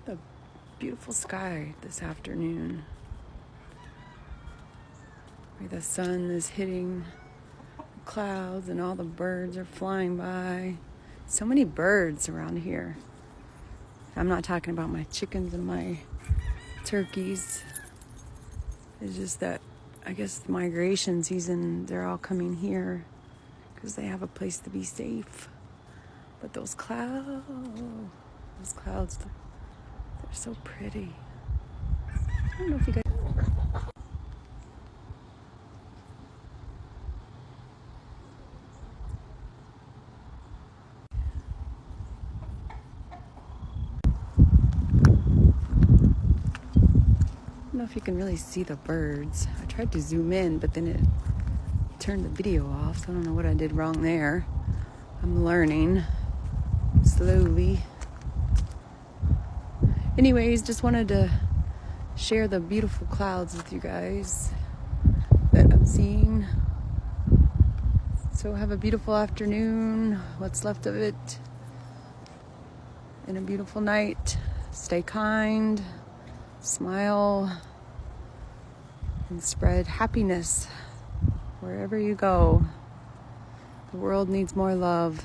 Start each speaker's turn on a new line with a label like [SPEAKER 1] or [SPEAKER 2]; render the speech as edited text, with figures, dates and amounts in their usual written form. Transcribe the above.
[SPEAKER 1] The beautiful sky this afternoon, where the sun is hitting the clouds and all the birds are flying by. So many birds around here. I'm not talking about my chickens and my turkeys. It's just that I guess the migration season, they're all coming here because they have a place to be safe. But those clouds, they're so pretty. I don't know if you guys... I don't know if you can really see the birds. I tried to zoom in, but then it turned the video off, so I don't know what I did wrong there. I'm learning slowly. Anyways, just wanted to share the beautiful clouds with you guys that I'm seeing. So have a beautiful afternoon, what's left of it, and a beautiful night. Stay kind, smile, and spread happiness wherever you go. The world needs more love.